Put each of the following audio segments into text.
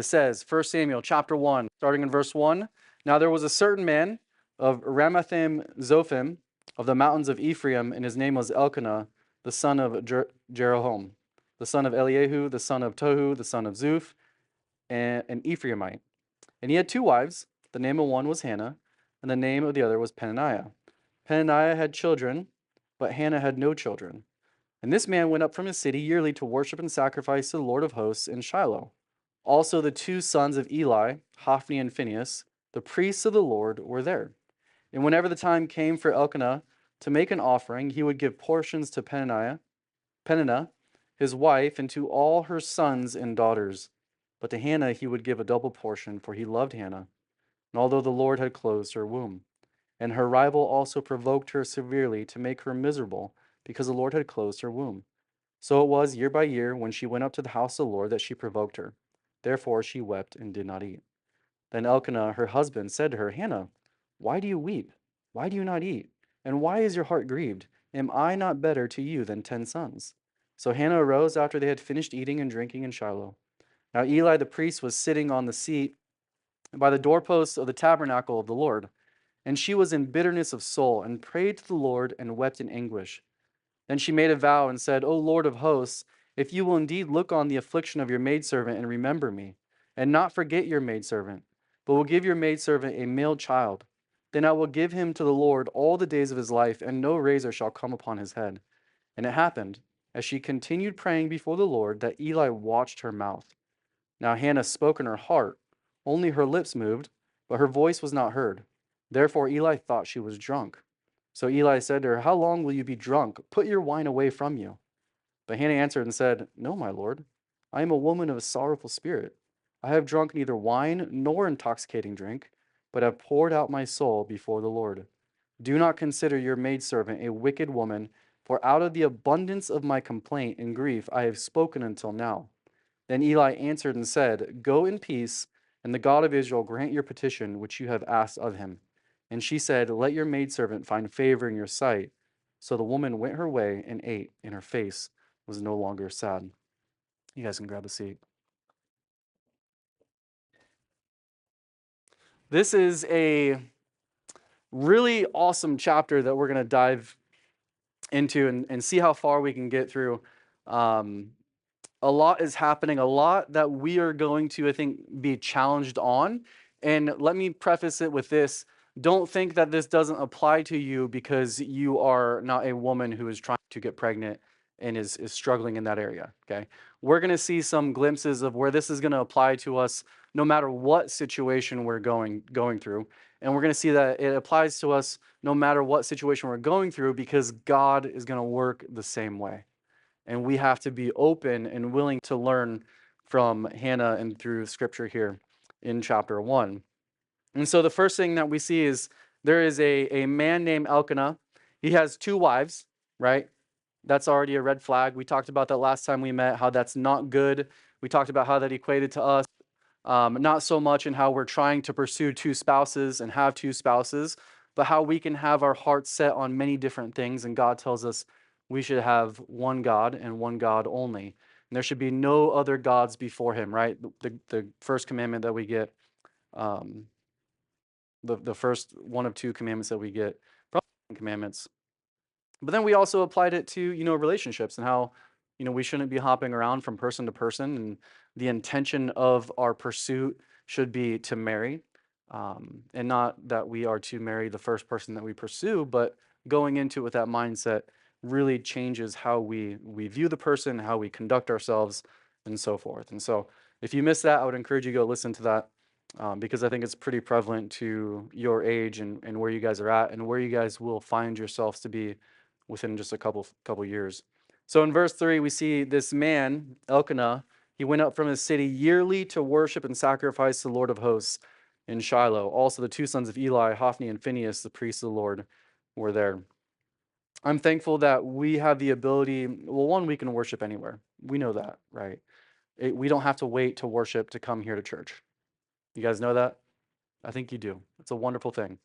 It says, 1 Samuel chapter 1, starting in verse 1. Now there was a certain man of Ramathaim Zophim of the mountains of Ephraim, and his name was Elkanah, the son of Jeroham, the son of Eliahu, the son of Tohu, the son of Zuph, and an Ephraimite. And he had two wives. The name of one was Hannah, and the name of the other was Peninnah. Peninnah had children, but Hannah had no children. And this man went up from his city yearly to worship and sacrifice to the Lord of hosts in Shiloh. Also the two sons of Eli, Hophni and Phinehas, the priests of the Lord, were there. And whenever the time came for Elkanah to make an offering, he would give portions to Peninnah, his wife, and to all her sons and daughters. But to Hannah he would give a double portion, for he loved Hannah, and although the Lord had closed her womb. And her rival also provoked her severely to make her miserable, because the Lord had closed her womb. So it was year by year, when she went up to the house of the Lord, that she provoked her. Therefore she wept and did not eat. Then Elkanah, her husband, said to her, Hannah, why do you weep? Why do you not eat? And why is your heart grieved? Am I not better to you than 10 sons? So Hannah arose after they had finished eating and drinking in Shiloh. Now Eli the priest was sitting on the seat by the doorposts of the tabernacle of the Lord. And she was in bitterness of soul, and prayed to the Lord, and wept in anguish. Then she made a vow, and said, O Lord of hosts, if you will indeed look on the affliction of your maidservant, and remember me, and not forget your maidservant, but will give your maidservant a male child, then I will give him to the Lord all the days of his life, and no razor shall come upon his head. And it happened, as she continued praying before the Lord, that Eli watched her mouth. Now Hannah spoke in her heart, only her lips moved, but her voice was not heard. Therefore Eli thought she was drunk. So Eli said to her, How long will you be drunk? Put your wine away from you. But Hannah answered and said, No, my lord, I am a woman of a sorrowful spirit. I have drunk neither wine nor intoxicating drink, but have poured out my soul before the Lord. Do not consider your maidservant a wicked woman, for out of the abundance of my complaint and grief I have spoken until now. Then Eli answered and said, Go in peace, and the God of Israel grant your petition which you have asked of him. And she said, Let your maidservant find favor in your sight. So the woman went her way and ate, and her face was no longer sad. You guys can grab a seat. This is a really awesome chapter that we're going to dive into and see how far we can get through. A lot is happening, a lot that we are going to, I think, be challenged on. And let me preface it with this. Don't think that this doesn't apply to you because you are not a woman who is trying to get pregnant and is struggling in that area, okay? We're going to see some glimpses of where this is going to apply to us no matter what situation we're going through. And we're going to see that it applies to us no matter what situation we're going through because God is going to work the same way. And we have to be open and willing to learn from Hannah and through scripture here in chapter 1. And so the first thing that we see is there is a man named Elkanah. He has two wives, right? That's already a red flag. We talked about that last time we met, how that's not good. We talked about how that equated to us. Not so much in how we're trying to pursue two spouses and have two spouses, but how we can have our hearts set on many different things. And God tells us we should have one God and one God only. And there should be no other gods before him, right? The first commandment that we get, the first one of two commandments that we get, probably commandments. But then we also applied it to, relationships and how, we shouldn't be hopping around from person to person. And the intention of our pursuit should be to marry. And not that we are to marry the first person that we pursue, but going into it with that mindset really changes how we view the person, how we conduct ourselves, and so forth. And so if you missed that, I would encourage you to go listen to that because I think it's pretty prevalent to your age and where you guys are at and where you guys will find yourselves to be within just a couple years. So in verse 3, we see this man, Elkanah, he went up from his city yearly to worship and sacrifice the Lord of hosts in Shiloh. Also the two sons of Eli, Hophni and Phinehas, the priests of the Lord, were there. I'm thankful that we have the ability, well, one, we can worship anywhere. We know that, right? We don't have to wait to worship to come here to church. You guys know that? I think you do. It's a wonderful thing.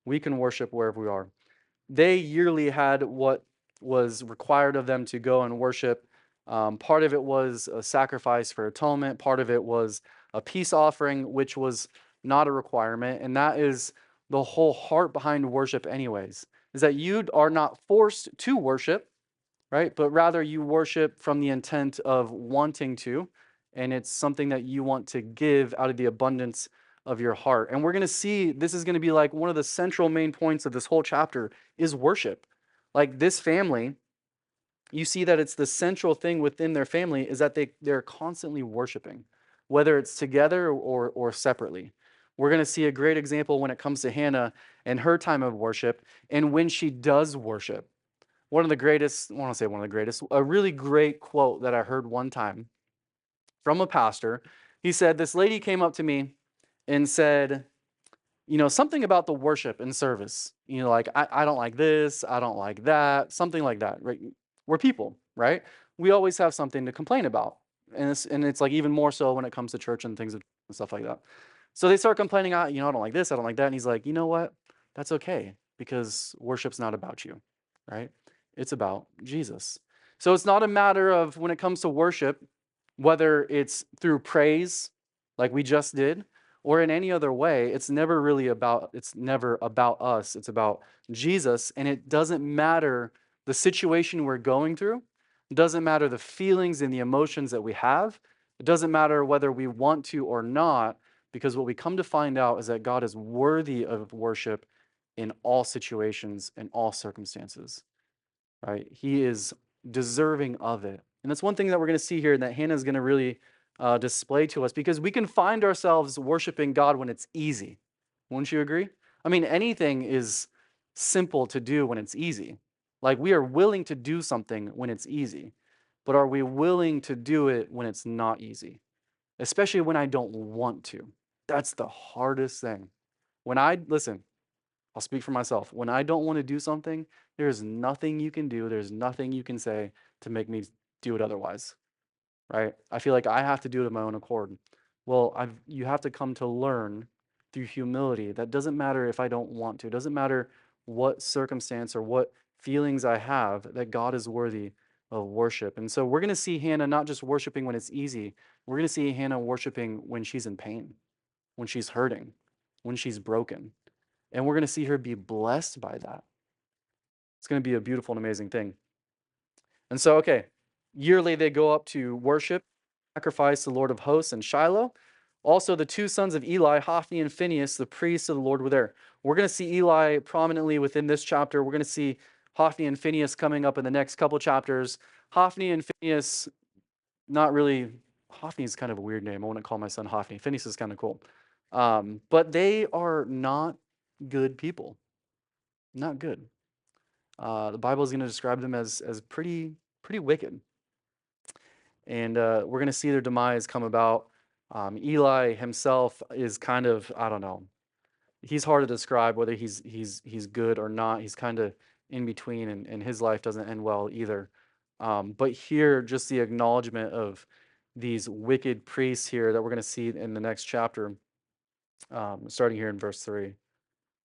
We can worship wherever we are. They yearly had what was required of them to go and worship. Part of it was a sacrifice for atonement. Part of it was a peace offering, which was not a requirement. And that is the whole heart behind worship, anyways, is that you are not forced to worship, right? But rather you worship from the intent of wanting to, and it's something that you want to give out of the abundance of your heart. And we're going to see this is going to be like one of the central main points of this whole chapter is worship. Like this family, you see that it's the central thing within their family is that they're constantly worshiping, whether it's together or separately. We're going to see a great example when it comes to Hannah and her time of worship and when she does worship. One of the greatest, I want to say one of the greatest, a really great quote that I heard one time from a pastor. He said, this lady came up to me and said, something about the worship and service. Like, I don't like this, I don't like that, something like that, right? We're people, right? We always have something to complain about. And it's like even more so when it comes to church and things and stuff like that. So they start complaining, I don't like this, I don't like that. And he's like, you know what? That's okay because worship's not about you, right? It's about Jesus. So it's not a matter of when it comes to worship, whether it's through praise, like we just did, or in any other way, it's never about us. It's about Jesus. And it doesn't matter the situation we're going through. It doesn't matter the feelings and the emotions that we have. It doesn't matter whether we want to or not, because what we come to find out is that God is worthy of worship in all situations and all circumstances, right? He is deserving of it. And that's one thing that we're going to see here that Hannah is going to really display to us, because we can find ourselves worshiping God when it's easy. Wouldn't you agree? I mean, anything is simple to do when it's easy. Like we are willing to do something when it's easy, but are we willing to do it when it's not easy? Especially when I don't want to. That's the hardest thing. Listen, I'll speak for myself. When I don't want to do something, there's nothing you can do, there's nothing you can say to make me do it otherwise, right? I feel like I have to do it of my own accord. Well, you have to come to learn through humility. That doesn't matter if I don't want to. It doesn't matter what circumstance or what feelings I have, that God is worthy of worship. And so we're going to see Hannah not just worshiping when it's easy. We're going to see Hannah worshiping when she's in pain, when she's hurting, when she's broken. And we're going to see her be blessed by that. It's going to be a beautiful and amazing thing. And so, okay, yearly they go up to worship, sacrifice the Lord of hosts in Shiloh. Also, the two sons of Eli, Hophni and Phinehas, the priests of the Lord, were there. We're going to see Eli prominently within this chapter. We're going to see Hophni and Phinehas coming up in the next couple chapters. Hophni and Phinehas, not really. Hophni is kind of a weird name. I wouldn't call my son Hophni. Phinehas is kind of cool. But they are not good people. Not good. The Bible is going to describe them as pretty wicked, and we're going to see their demise come about. Eli himself is kind of, I don't know. He's hard to describe whether he's good or not. He's kind of in between, and his life doesn't end well either. But here, just the acknowledgement of these wicked priests here that we're going to see in the next chapter, starting here in verse 3.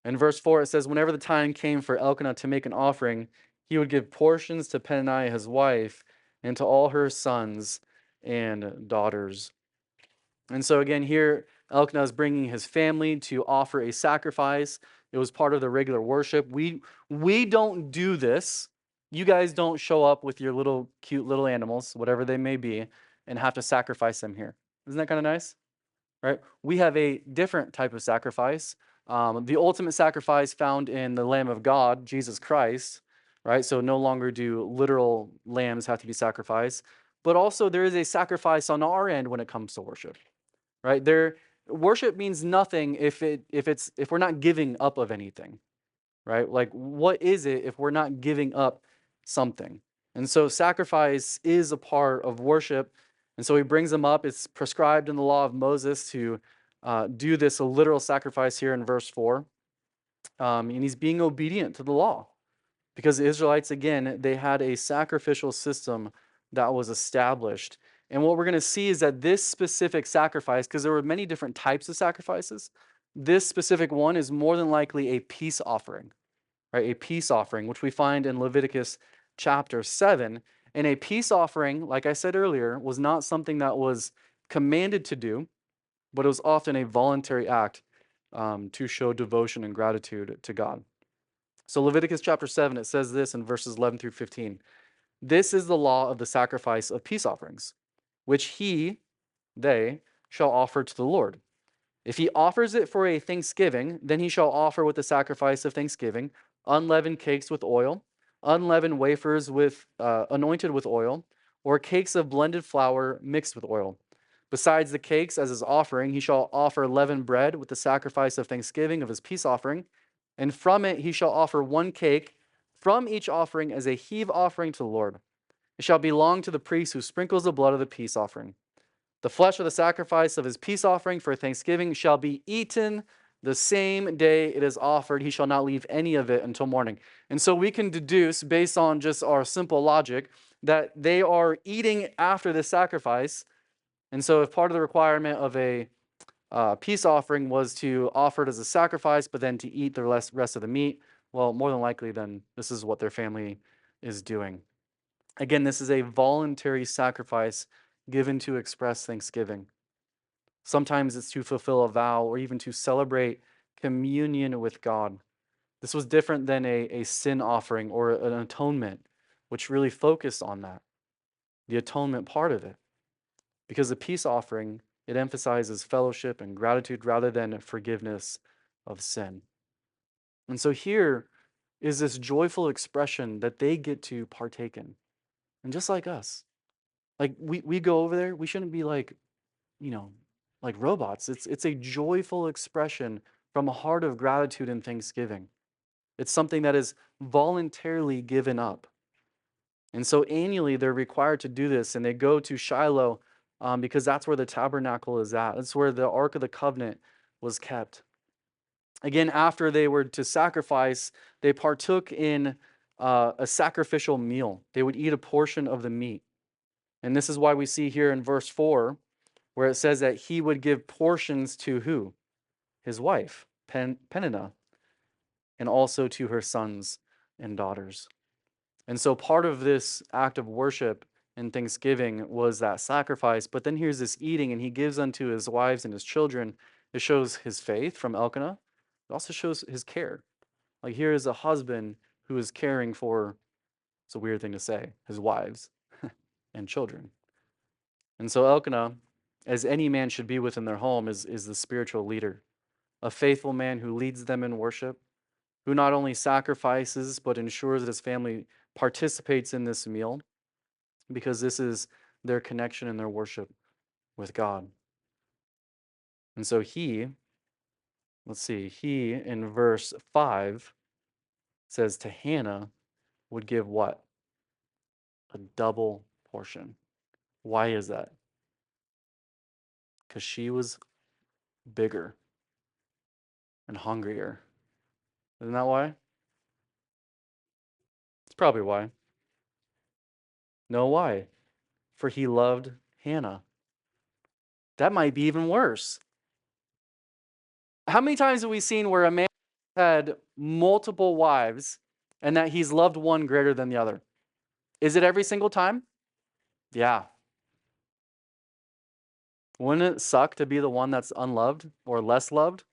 In verse 4, it says, whenever the time came for Elkanah to make an offering, he would give portions to Peninnah his wife and to all her sons and daughters. And so again, here Elkanah is bringing his family to offer a sacrifice. It was part of the regular worship. We don't do this. You guys don't show up with your little cute little animals, whatever they may be, and have to sacrifice them here. Isn't that kind of nice? Right? We have a different type of sacrifice. The ultimate sacrifice found in the Lamb of God, Jesus Christ, right? So no longer do literal lambs have to be sacrificed, but also there is a sacrifice on our end when it comes to worship, right? Worship means nothing if we're not giving up of anything, right? Like what is it if we're not giving up something? And so sacrifice is a part of worship. And so he brings them up. It's prescribed in the law of Moses to do this, a literal sacrifice here in verse 4. And he's being obedient to the law because the Israelites, again, they had a sacrificial system that was established. And what we're going to see is that this specific sacrifice, because there were many different types of sacrifices, this specific one is more than likely a peace offering, right? A peace offering, which we find in Leviticus chapter 7. And a peace offering, like I said earlier, was not something that was commanded to do. but it was often a voluntary act to show devotion and gratitude to God. So Leviticus chapter 7, it says this in verses 11 through 15. This is the law of the sacrifice of peace offerings, which they, shall offer to the Lord. If he offers it for a thanksgiving, then he shall offer with the sacrifice of thanksgiving unleavened cakes with oil, unleavened wafers with anointed with oil, or cakes of blended flour mixed with oil. Besides the cakes as his offering, he shall offer leavened bread with the sacrifice of thanksgiving of his peace offering, and from it he shall offer one cake from each offering as a heave offering to the Lord. It shall belong to the priest who sprinkles the blood of the peace offering. The flesh of the sacrifice of his peace offering for thanksgiving shall be eaten the same day it is offered. He shall not leave any of it until morning. And so we can deduce, based on just our simple logic, that they are eating after the sacrifice. And so if part of the requirement of a peace offering was to offer it as a sacrifice, but then to eat the rest of the meat, well, more than likely, then this is what their family is doing. Again, this is a voluntary sacrifice given to express thanksgiving. Sometimes it's to fulfill a vow or even to celebrate communion with God. This was different than a sin offering or an atonement, which really focused on that, the atonement part of it. Because the peace offering, it emphasizes fellowship and gratitude rather than forgiveness of sin. And so here is this joyful expression that they get to partake in. And just like us, like we go over there, we shouldn't be like, you know, like robots. It's a joyful expression from a heart of gratitude and thanksgiving. It's something that is voluntarily given up. And so annually they're required to do this, and they go to Shiloh because that's where the tabernacle is at. That's where the Ark of the Covenant was kept. Again, after they were to sacrifice, they partook in a sacrificial meal. They would eat a portion of the meat. And this is why we see here in verse 4, where it says that he would give portions to who? His wife, Peninnah, and also to her sons and daughters. And so part of this act of worship and thanksgiving was that sacrifice. But then here's this eating, and he gives unto his wives and his children. It shows his faith from Elkanah. It also shows his care. Like here is a husband who is caring for, it's a weird thing to say, his wives and children. And so Elkanah, as any man should be within their home, is the spiritual leader, a faithful man who leads them in worship, who not only sacrifices, but ensures that his family participates in this meal, because this is their connection and their worship with God. And so he in verse 5 says to Hannah would give what? A double portion. Why is that? Because she was bigger and hungrier. Isn't that why? It's probably why. No, why? For he loved Hannah. That might be even worse. How many times have we seen where a man had multiple wives and that he's loved one greater than the other? Is it every single time? Yeah. Wouldn't it suck to be the one that's unloved or less loved?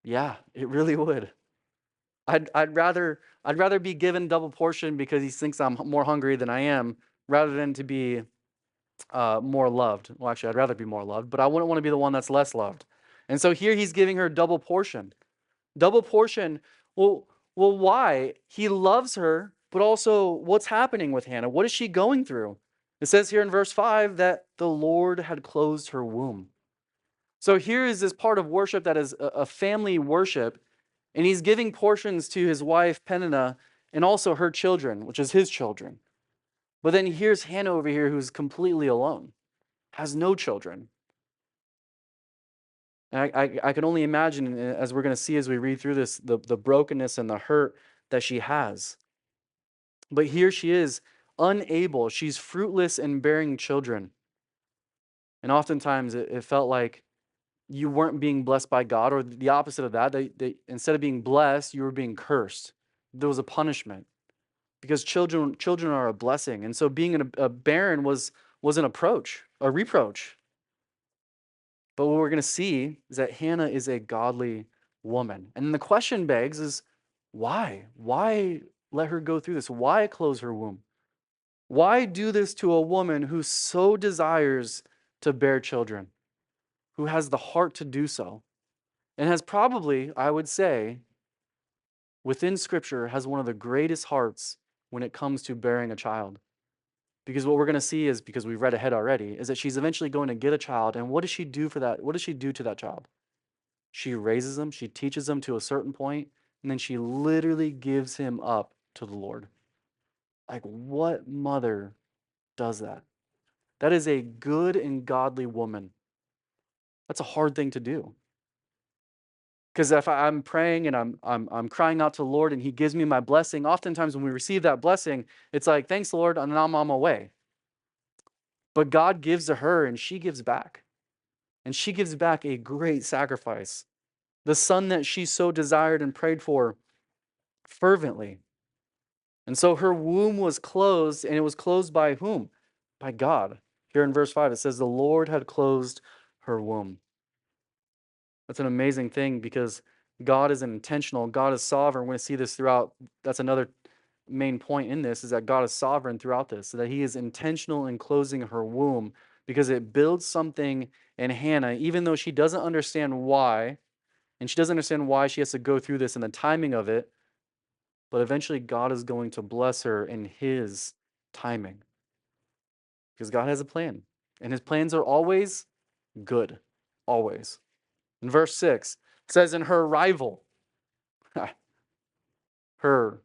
Yeah, it really would. I'd rather be given double portion because he thinks I'm more hungry than I am, rather than to be more loved. Well, actually, I'd rather be more loved, but I wouldn't want to be the one that's less loved. And so here he's giving her double portion. Double portion. Well, why? He loves her, but also what's happening with Hannah? What is she going through? It says here in verse 5 that the Lord had closed her womb. So here is this part of worship that is a family worship, and he's giving portions to his wife Peninnah and also her children, which is his children. But then here's Hannah over here who's completely alone, has no children. And I can only imagine, as we're going to see as we read through this, the brokenness and the hurt that she has. But here she is, unable. She's fruitless in bearing children. And oftentimes it felt like you weren't being blessed by God, or the opposite of that. Instead of being blessed, you were being cursed. There was a punishment because children are a blessing. And so being a barren was an approach, a reproach. But what we're going to see is that Hannah is a godly woman. And the question begs is why? Why let her go through this? Why close her womb? Why do this to a woman who so desires to bear children, who has the heart to do so, and has probably, I would say, within Scripture, has one of the greatest hearts when it comes to bearing a child? Because what we're going to see is, because we've read ahead already, is that she's eventually going to get a child. And what does she do for that? What does she do to that child? She raises him, she teaches him to a certain point, and then she literally gives him up to the Lord. Like, what mother does that? That is a good and godly woman. That's a hard thing to do. Because if I'm praying and I'm crying out to the Lord and He gives me my blessing, oftentimes when we receive that blessing, it's like, thanks, Lord, and I'm on my way. But God gives to her and she gives back. And she gives back a great sacrifice. The son that she so desired and prayed for fervently. And so her womb was closed, and it was closed by whom? By God. Here in verse 5, it says, the Lord had closed her womb. That's an amazing thing because God is intentional. God is sovereign. We're going to see this throughout. That's another main point in this, is that God is sovereign throughout this, so that He is intentional in closing her womb because it builds something in Hannah, even though she doesn't understand why, and she doesn't understand why she has to go through this and the timing of it. But eventually, God is going to bless her in His timing because God has a plan, and His plans are always good, always. In verse 6, it says, in her rival, her,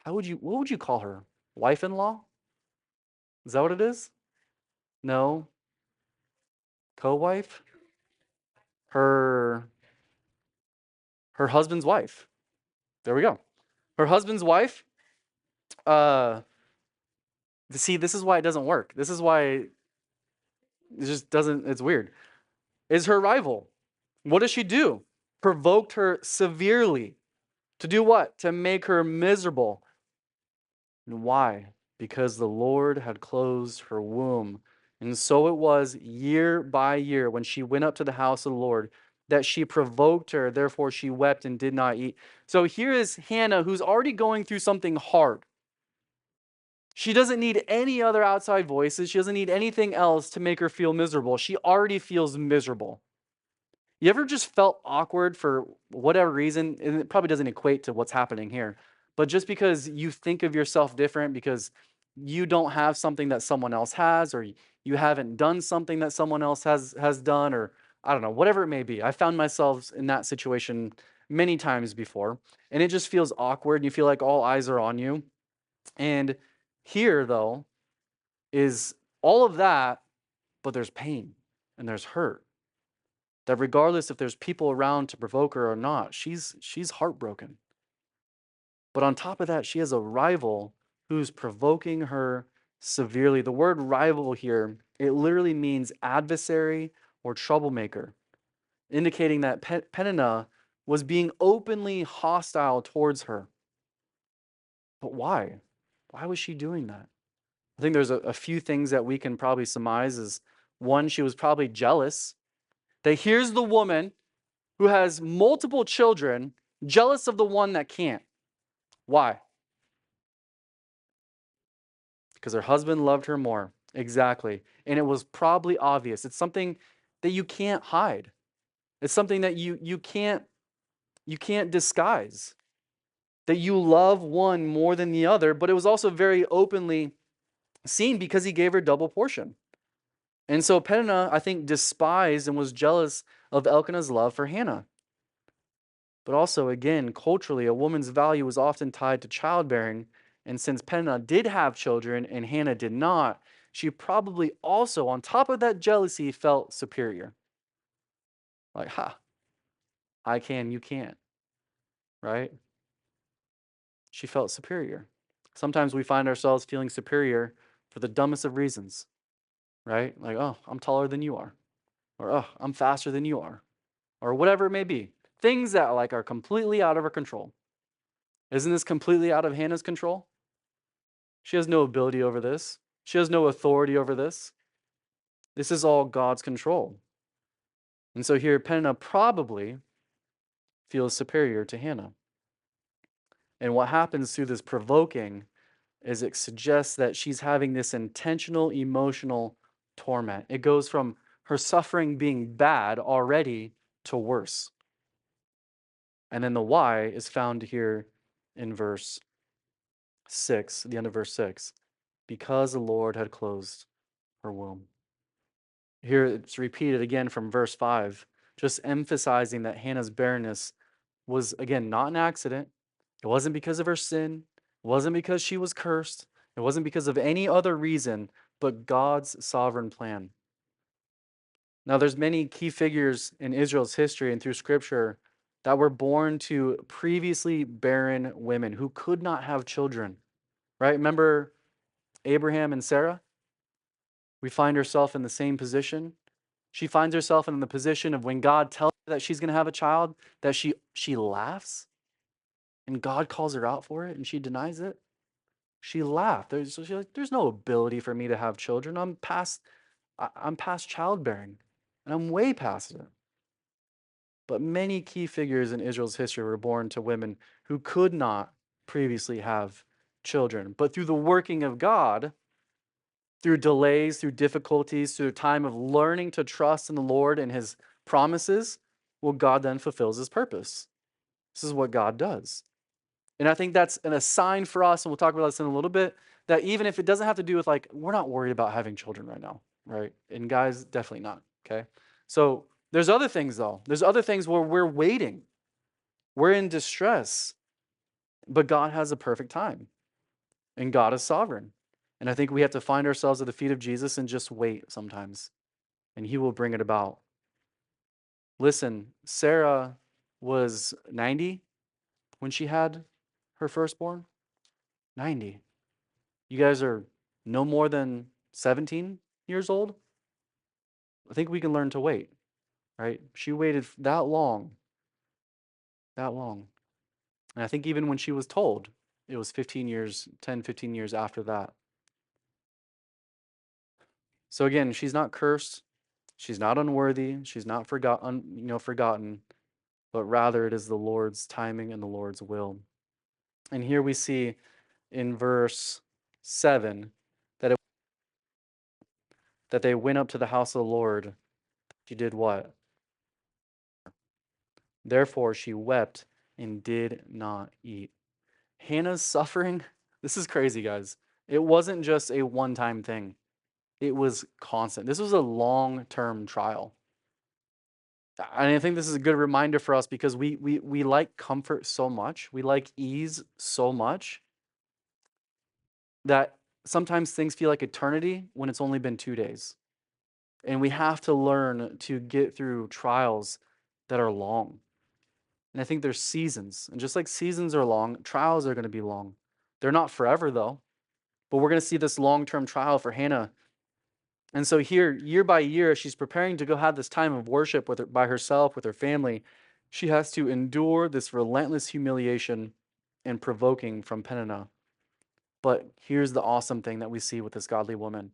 what would you call her? Wife-in-law? Is that what it is? No. Co-wife? Her, her husband's wife. There we go. Her husband's wife. Uh, see, this is why it doesn't work. This is why it just doesn't, it's weird. Is her rival. What does she do? Provoked her severely. To do what? To make her miserable. And why? Because the Lord had closed her womb. And so it was year by year when she went up to the house of the Lord that she provoked her. Therefore, she wept and did not eat. So here is Hannah, who's already going through something hard. She doesn't need any other outside voices. She doesn't need anything else to make her feel miserable. She already feels miserable. You ever just felt awkward for whatever reason? And it probably doesn't equate to what's happening here. But just because you think of yourself different because you don't have something that someone else has, or you haven't done something that someone else has done, or I don't know, whatever it may be. I found myself in that situation many times before, and it just feels awkward, and you feel like all eyes are on you. And here, though, is all of that, but there's pain and there's hurt. That regardless if there's people around to provoke her or not, she's heartbroken. But on top of that, she has a rival who's provoking her severely. The word rival here, it literally means adversary or troublemaker, indicating that Peninnah was being openly hostile towards her. But why? Why was she doing that? I think there's a few things that we can probably surmise. Is one, she was probably jealous. That here's the woman who has multiple children, jealous of the one that can't. Why? Because her husband loved her more. Exactly. And it was probably obvious. It's something that you can't hide. It's something that you can't disguise. That you love one more than the other, but it was also very openly seen because he gave her double portion. And so Peninnah, I think, despised and was jealous of Elkanah's love for Hannah. But also, again, culturally, a woman's value was often tied to childbearing. And since Peninnah did have children and Hannah did not, she probably also, on top of that jealousy, felt superior. Like, ha, I can, you can't, right? She felt superior. Sometimes we find ourselves feeling superior for the dumbest of reasons, right? Like, oh, I'm taller than you are, or oh, I'm faster than you are, or whatever it may be. Things that like are completely out of our control. Isn't this completely out of Hannah's control? She has no ability over this. She has no authority over this. This is all God's control. And so here, Peninnah probably feels superior to Hannah. And what happens through this provoking is it suggests that she's having this intentional emotional torment. It goes from her suffering being bad already to worse. And then the why is found here in verse 6, the end of verse 6, because the Lord had closed her womb. Here it's repeated again from verse 5, just emphasizing that Hannah's barrenness was, again, not an accident. It wasn't because of her sin. It wasn't because she was cursed. It wasn't because of any other reason, but God's sovereign plan. Now, there's many key figures in Israel's history and through Scripture that were born to previously barren women who could not have children, right? Remember Abraham and Sarah? We find ourselves in the same position. She finds herself in the position of when God tells her that she's going to have a child, that she laughs, and God calls her out for it, and she denies it. She laughed. She's like, there's no ability for me to have children. I'm past childbearing, and I'm way past it. But many key figures in Israel's history were born to women who could not previously have children. But through the working of God, through delays, through difficulties, through a time of learning to trust in the Lord and His promises, well, God then fulfills His purpose. This is what God does. And I think that's a sign for us, and we'll talk about this in a little bit, that even if it doesn't have to do with like, we're not worried about having children right now, right? And guys, definitely not, okay? So there's other things though. There's other things where we're waiting. We're in distress, but God has a perfect time, and God is sovereign. And I think we have to find ourselves at the feet of Jesus and just wait sometimes, and He will bring it about. Listen, Sarah was 90 when she had her firstborn. 90. You guys are no more than 17 years old. I think we can learn to wait, right? She waited that long, that long. And I think even when she was told, it was 15 years, 10, 15 years after that. So again, she's not cursed. She's not unworthy. She's not forgotten, but rather it is the Lord's timing and the Lord's will. And here we see in verse 7 that that they went up to the house of the Lord. She did what? Therefore she wept and did not eat. Hannah's suffering, this is crazy, guys. It wasn't just a one-time thing. It was constant. This was a long-term trial. And I think this is a good reminder for us because we like comfort so much. We like ease so much that sometimes things feel like eternity when it's only been 2 days. And we have to learn to get through trials that are long. And I think there's seasons. And just like seasons are long, trials are going to be long. They're not forever, though. But we're going to see this long term trial for Hannah. And so, here, year by year, she's preparing to go have this time of worship by herself, with her family. She has to endure this relentless humiliation and provoking from Peninnah. But here's the awesome thing that we see with this godly woman.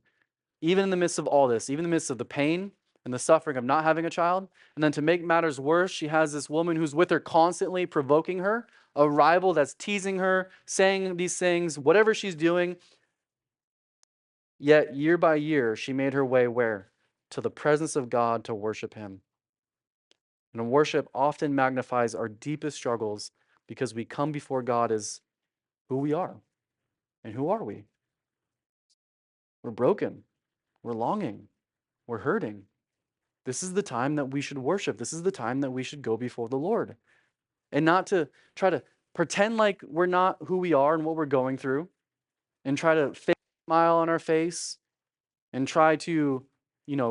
Even in the midst of all this, even in the midst of the pain and the suffering of not having a child, and then to make matters worse, she has this woman who's with her constantly provoking her, a rival that's teasing her, saying these things, whatever she's doing. Yet year by year, she made her way where? To the presence of God to worship Him. And worship often magnifies our deepest struggles because we come before God as who we are. And who are we? We're broken. We're longing. We're hurting. This is the time that we should worship. This is the time that we should go before the Lord. And not to try to pretend like we're not who we are and what we're going through and try to fake a smile on our face and try to,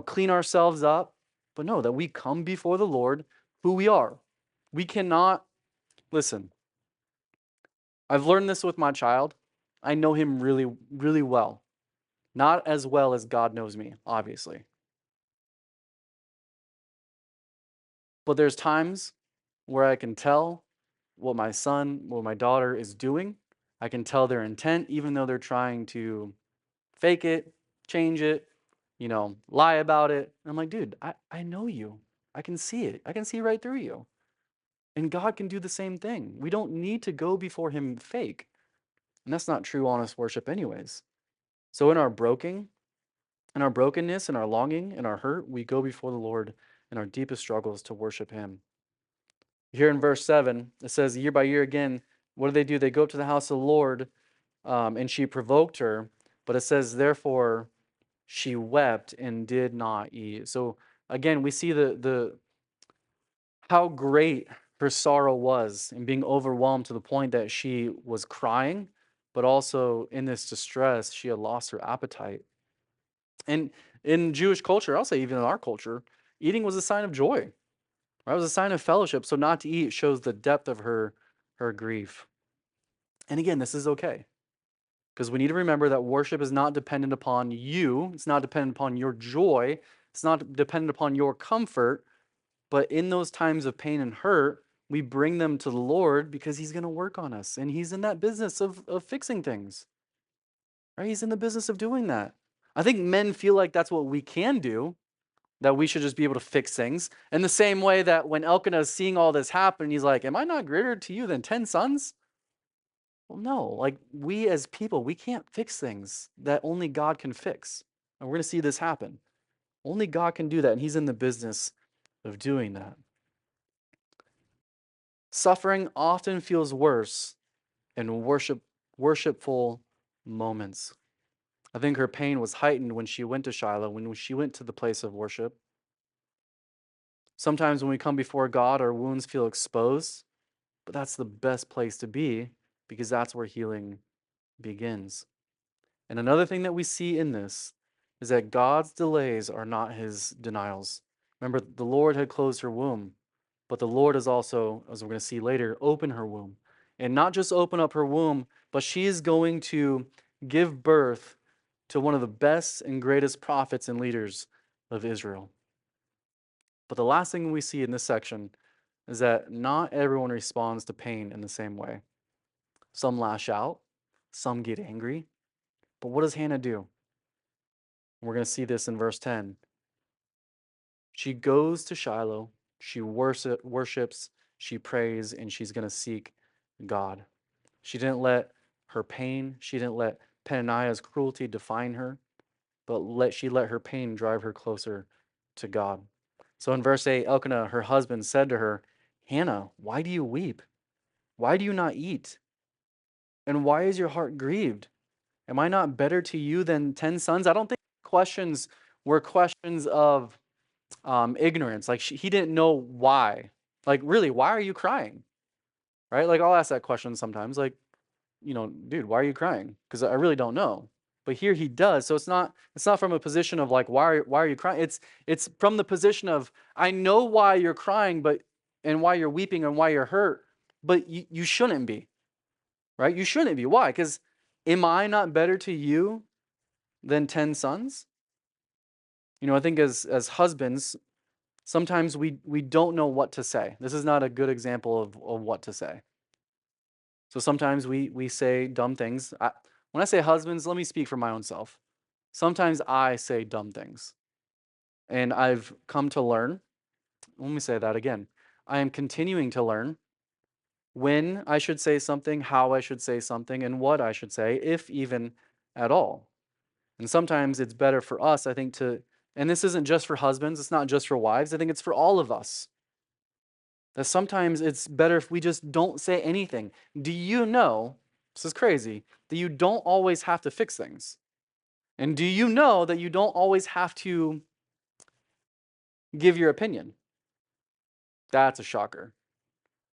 clean ourselves up. But no, that we come before the Lord who we are. We cannot, listen, I've learned this with my child. I know him really, really well. Not as well as God knows me, obviously. But there's times where I can tell what my son, what my daughter is doing. I can tell their intent, even though they're trying to fake it, change it, lie about it. And I'm like, dude, I know you. I can see it. I can see right through you. And God can do the same thing. We don't need to go before him fake. And that's not true, honest worship anyways. So in our brokenness, in our longing, in our hurt, we go before the Lord in our deepest struggles to worship him. Here in verse 7, it says, year by year again, what do? They go up to the house of the Lord, and she provoked her. But it says, therefore, she wept and did not eat. So again, we see the how great her sorrow was and being overwhelmed to the point that she was crying, but also in this distress, she had lost her appetite. And in Jewish culture, I'll say even in our culture, eating was a sign of joy. Right? It was a sign of fellowship. So not to eat shows the depth of her grief. And again, this is okay. Because we need to remember that worship is not dependent upon you. It's not dependent upon your joy. It's not dependent upon your comfort. But in those times of pain and hurt, we bring them to the Lord because he's going to work on us. And he's in that business of fixing things. Right? He's in the business of doing that. I think men feel like that's what we can do, that we should just be able to fix things. In the same way that when Elkanah is seeing all this happen, he's like, am I not greater to you than 10 sons? Well, no. Like, we as people, we can't fix things that only God can fix. And we're going to see this happen. Only God can do that, and he's in the business of doing that. Suffering often feels worse in worshipful moments. I think her pain was heightened when she went to Shiloh, when she went to the place of worship. Sometimes when we come before God, our wounds feel exposed, but that's the best place to be because that's where healing begins. And another thing that we see in this is that God's delays are not his denials. Remember, the Lord had closed her womb, but the Lord has also, as we're going to see later, opened her womb. And not just open up her womb, but she is going to give birth to one of the best and greatest prophets and leaders of Israel. But the last thing we see in this section is that not everyone responds to pain in the same way. Some lash out, some get angry. But what does Hannah do? We're going to see this in verse 10. She goes to Shiloh, she worships, she prays, and she's going to seek God. She didn't let her pain, she didn't let Peninnah's cruelty define her, but she let her pain drive her closer to God. So in verse 8, Elkanah, her husband, said to her, Hannah, why do you weep? Why do you not eat? And why is your heart grieved? Am I not better to you than 10 sons? I don't think questions were questions of ignorance. Like he didn't know why. Like, really, why are you crying? Right? Like, I'll ask that question sometimes. Like, dude, why are you crying? Because I really don't know. But here he does. So it's not from a position of like, why are you crying? It's from the position of, I know why you're crying, and why you're weeping and why you're hurt, but you shouldn't be. Right? You shouldn't be. Why? Because am I not better to you than 10 sons? I think as husbands, sometimes we don't know what to say. This is not a good example of what to say. So sometimes we say dumb things. When I say husbands, let me speak for my own self. Sometimes I say dumb things. And I've come to learn. Let me say that again. I am continuing to learn when I should say something, how I should say something, and what I should say, if even at all. And sometimes it's better for us, I think, and this isn't just for husbands, it's not just for wives, I think it's for all of us. That sometimes it's better if we just don't say anything. Do you know, this is crazy, that you don't always have to fix things? And do you know that you don't always have to give your opinion? That's a shocker.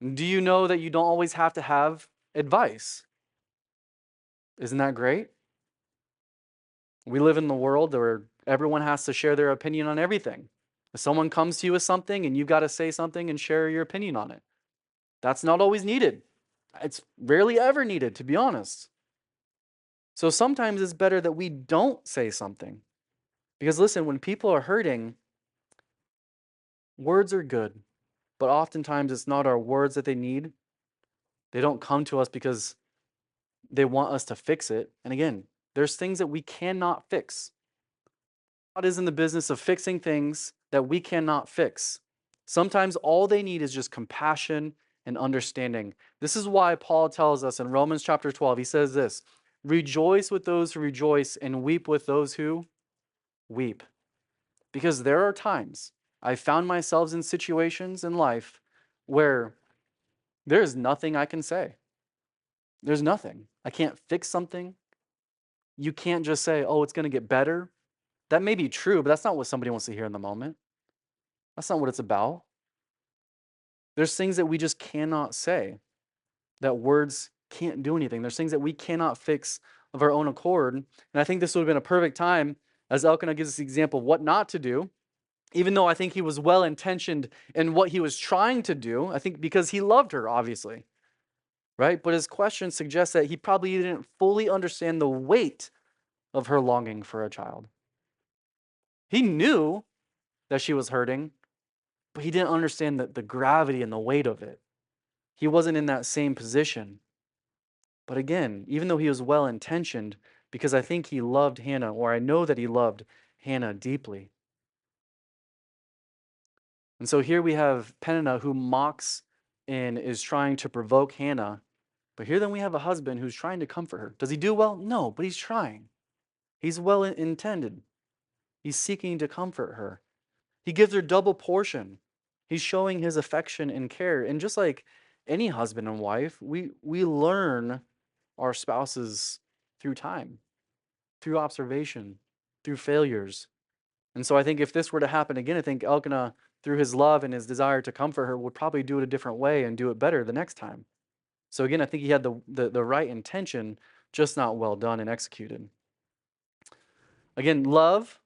Do you know that you don't always have to have advice? Isn't that great? We live in the world where everyone has to share their opinion on everything. If someone comes to you with something and you've got to say something and share your opinion on it, that's not always needed. It's rarely ever needed, to be honest. So sometimes it's better that we don't say something. Because listen, when people are hurting, words are good, but oftentimes it's not our words that they need. They don't come to us because they want us to fix it. And again, there's things that we cannot fix. God is in the business of fixing things that we cannot fix. Sometimes all they need is just compassion and understanding. This is why Paul tells us in Romans chapter 12, he says this, rejoice with those who rejoice and weep with those who weep. Because there are times I found myself in situations in life where there is nothing I can say. There's nothing. I can't fix something. You can't just say, oh, it's going to get better. That may be true, but that's not what somebody wants to hear in the moment. That's not what it's about. There's things that we just cannot say, that words can't do anything. There's things that we cannot fix of our own accord. And I think this would have been a perfect time, as Elkanah gives us the example of what not to do, even though I think he was well intentioned in what he was trying to do. I think because he loved her, obviously, right? But his question suggests that he probably didn't fully understand the weight of her longing for a child. He knew that she was hurting, but he didn't understand the gravity and the weight of it. He wasn't in that same position. But again, even though he was well intentioned, because I think he loved Hannah, or I know that he loved Hannah deeply. And so here we have Peninnah who mocks and is trying to provoke Hannah. But here then we have a husband who's trying to comfort her. Does he do well? No, but he's trying. He's well intended. He's seeking to comfort her. He gives her double portion. He's showing his affection and care. And just like any husband and wife, we learn our spouses through time, through observation, through failures. And so I think if this were to happen again, I think Elkanah, through his love and his desire to comfort her, would probably do it a different way and do it better the next time. So again, I think he had the right intention, just not well done and executed. Again, love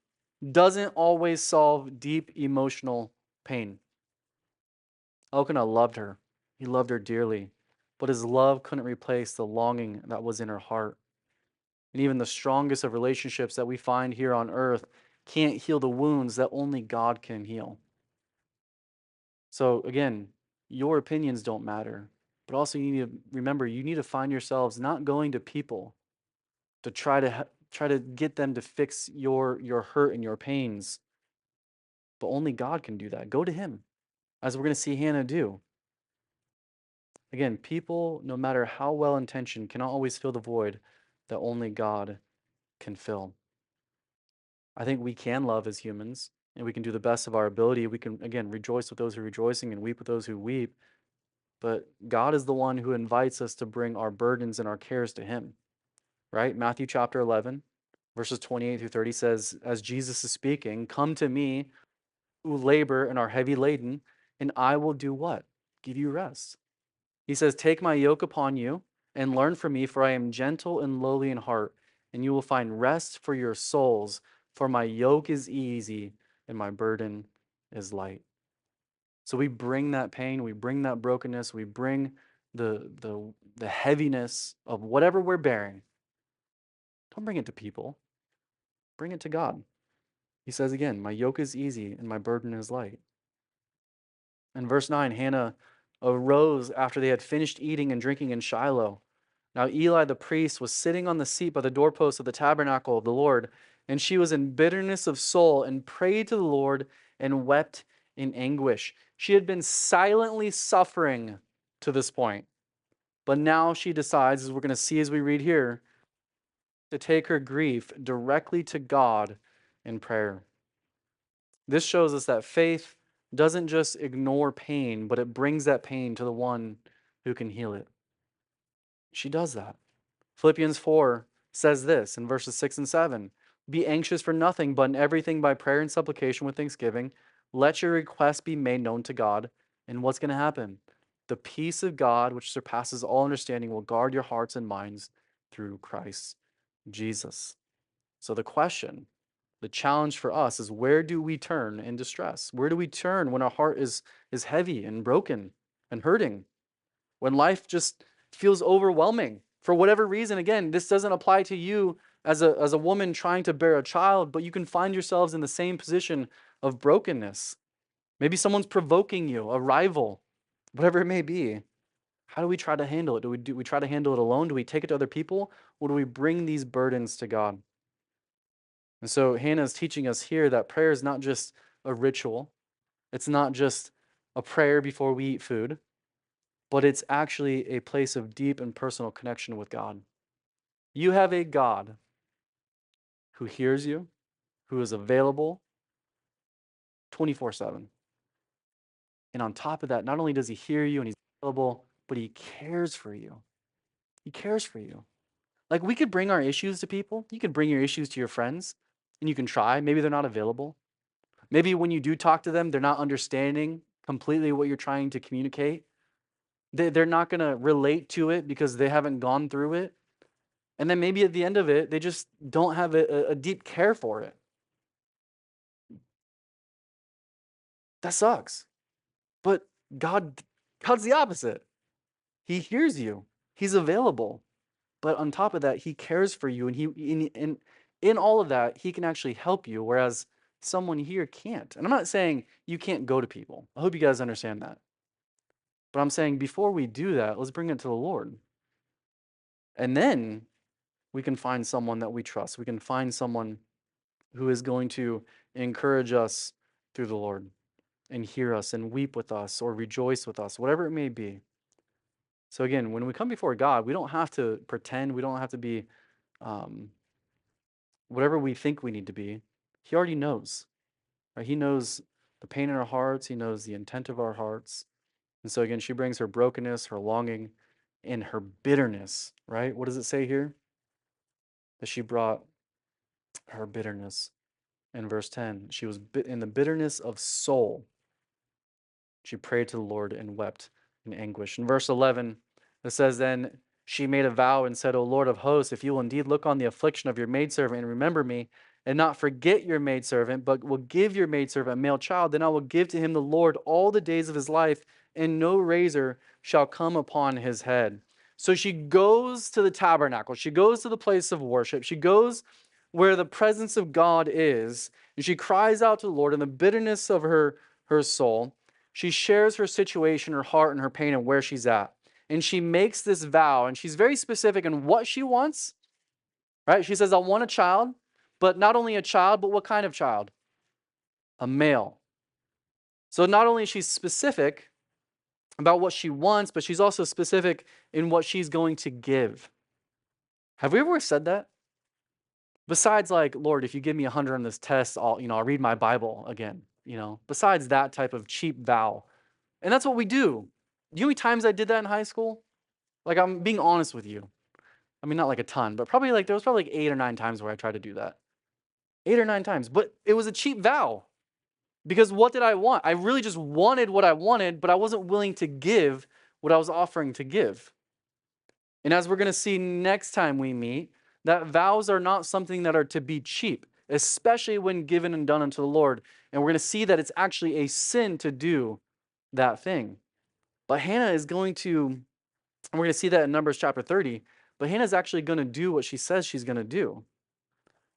doesn't always solve deep emotional pain. Elkanah loved her. He loved her dearly. But his love couldn't replace the longing that was in her heart. And even the strongest of relationships that we find here on earth can't heal the wounds that only God can heal. So again, your opinions don't matter. But also you need to remember, you need to find yourselves not going to people to try to get them to fix your hurt and your pains. But only God can do that. Go to him, as we're going to see Hannah do. Again, people, no matter how well intentioned, cannot always fill the void that only God can fill. I think we can love as humans, and we can do the best of our ability. We can, again, rejoice with those who are rejoicing and weep with those who weep. But God is the one who invites us to bring our burdens and our cares to him, right? Matthew chapter 11, verses 28 through 30 says, as Jesus is speaking, come to me who labor and are heavy laden, and I will do what? Give you rest. He says, take my yoke upon you and learn from me, for I am gentle and lowly in heart, and you will find rest for your souls, for my yoke is easy and my burden is light. So we bring that pain, we bring that brokenness, we bring the heaviness of whatever we're bearing. Don't bring it to people. Bring it to God. He says again, my yoke is easy and my burden is light. In verse 9, Hannah arose after they had finished eating and drinking in Shiloh. Now Eli the priest was sitting on the seat by the doorpost of the tabernacle of the Lord, and she was in bitterness of soul and prayed to the Lord and wept in anguish. She had been silently suffering to this point, but now she decides, as we're going to see as we read here, to take her grief directly to God in prayer. This shows us that faith doesn't just ignore pain, but it brings that pain to the one who can heal it. She does that. Philippians 4 says this in verses 6 and 7. Be anxious for nothing, but in everything by prayer and supplication with thanksgiving, let your requests be made known to God. And what's going to happen? The peace of God, which surpasses all understanding, will guard your hearts and minds through Christ Jesus. So the question, the challenge for us is, where do we turn in distress? Where do we turn when our heart is heavy and broken and hurting? When life just feels overwhelming for whatever reason. Again, this doesn't apply to you as a woman trying to bear a child, but you can find yourselves in the same position of brokenness. Maybe someone's provoking you, a rival, whatever it may be. How do we try to handle it? Do we try to handle it alone? Do we take it to other people? Or do we bring these burdens to God? And so Hannah is teaching us here that prayer is not just a ritual. It's not just a prayer before we eat food, but it's actually a place of deep and personal connection with God. You have a God who hears you, who is available 24/7. And on top of that, not only does he hear you and he's available, but he cares for you. He cares for you. Like we could bring our issues to people. You could bring your issues to your friends and you can try. Maybe they're not available. Maybe when you do talk to them, they're not understanding completely what you're trying to communicate. They're not going to relate to it because they haven't gone through it. And then maybe at the end of it, they just don't have a deep care for it. That sucks. But God's the opposite. He hears you. He's available. But on top of that, he cares for you, and in all of that, he can actually help you, whereas someone here can't. And I'm not saying you can't go to people. I hope you guys understand that. But I'm saying before we do that, let's bring it to the Lord. And then we can find someone that we trust. We can find someone who is going to encourage us through the Lord and hear us and weep with us or rejoice with us, whatever it may be. So again, when we come before God, we don't have to pretend. We don't have to be um, whatever we think we need to be. He already knows. Right? He knows the pain in our hearts. He knows the intent of our hearts. And so again, she brings her brokenness, her longing, and her bitterness. Right? What does it say here? That she brought her bitterness. In verse 10, she was in the bitterness of soul. She prayed to the Lord and wept in anguish. In verse 11, it says, Then she made a vow and said, O Lord of hosts, if you will indeed look on the affliction of your maidservant and remember me, and not forget your maidservant, but will give your maidservant a male child, then I will give to him the Lord all the days of his life, and no razor shall come upon his head. So she goes to the tabernacle. She goes to the place of worship. She goes where the presence of God is, and she cries out to the Lord in the bitterness of her soul. She shares her situation, her heart, and her pain, and where she's at. And she makes this vow, and she's very specific in what she wants, right? She says, I want a child, but not only a child, but what kind of child? A male. So not only is she specific about what she wants, but she's also specific in what she's going to give. Have we ever said that? Besides, like, Lord, if you give me 100 on this test, I'll read my Bible again. Besides that type of cheap vow. And that's what we do. You know how many times I did that in high school? Like, I'm being honest with you. I mean, not like a ton, but probably there was probably like 8 or 9 times where I tried to do that. 8 or 9 times. But it was a cheap vow. Because what did I want? I really just wanted what I wanted, but I wasn't willing to give what I was offering to give. And as we're going to see next time we meet, that vows are not something that are to be cheap, especially when given and done unto the Lord. And we're going to see that it's actually a sin to do that thing. But Hannah is going to, and we're going to see that in Numbers chapter 30, but Hannah's actually going to do what she says she's going to do.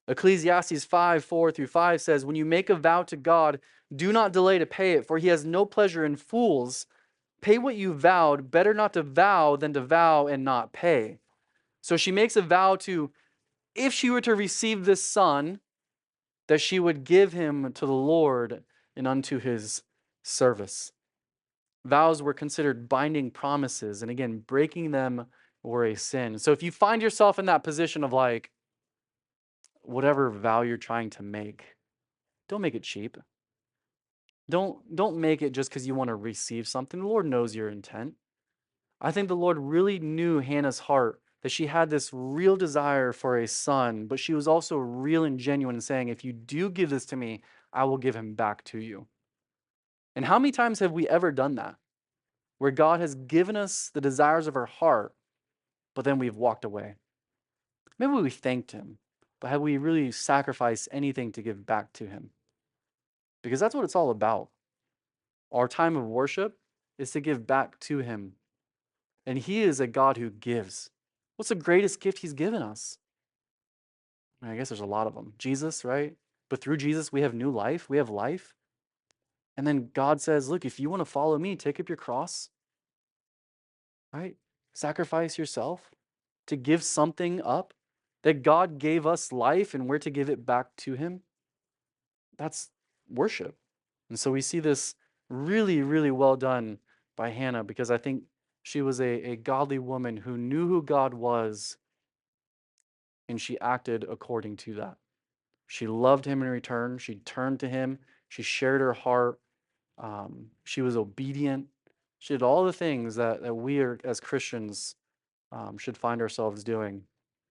Ecclesiastes 5:4-5 says, When you make a vow to God, do not delay to pay it, for he has no pleasure in fools. Pay what you vowed. Better not to vow than to vow and not pay. So she makes a vow to, if she were to receive this son, that she would give him to the Lord and unto his service. Vows were considered binding promises, and again, breaking them were a sin. So if you find yourself in that position of like, whatever vow you're trying to make, don't make it cheap. Don't make it just because you want to receive something. The Lord knows your intent. I think the Lord really knew Hannah's heart, that she had this real desire for a son, but she was also real and genuine in saying, if you do give this to me, I will give him back to you. And how many times have we ever done that? Where God has given us the desires of our heart, but then we've walked away. Maybe we thanked him, but have we really sacrificed anything to give back to him? Because that's what it's all about. Our time of worship is to give back to him. And he is a God who gives. What's the greatest gift he's given us? I guess there's a lot of them. Jesus, right? But through Jesus, we have new life. We have life. And then God says, look, if you want to follow me, take up your cross, right? Sacrifice yourself to give something up, that God gave us life and we're to give it back to him. That's worship. And so we see this really, really well done by Hannah, because I think she was a godly woman who knew who God was, and she acted according to that. She loved him in return. She turned to him. She shared her heart. She was obedient. She did all the things that we are, as Christians, should find ourselves doing.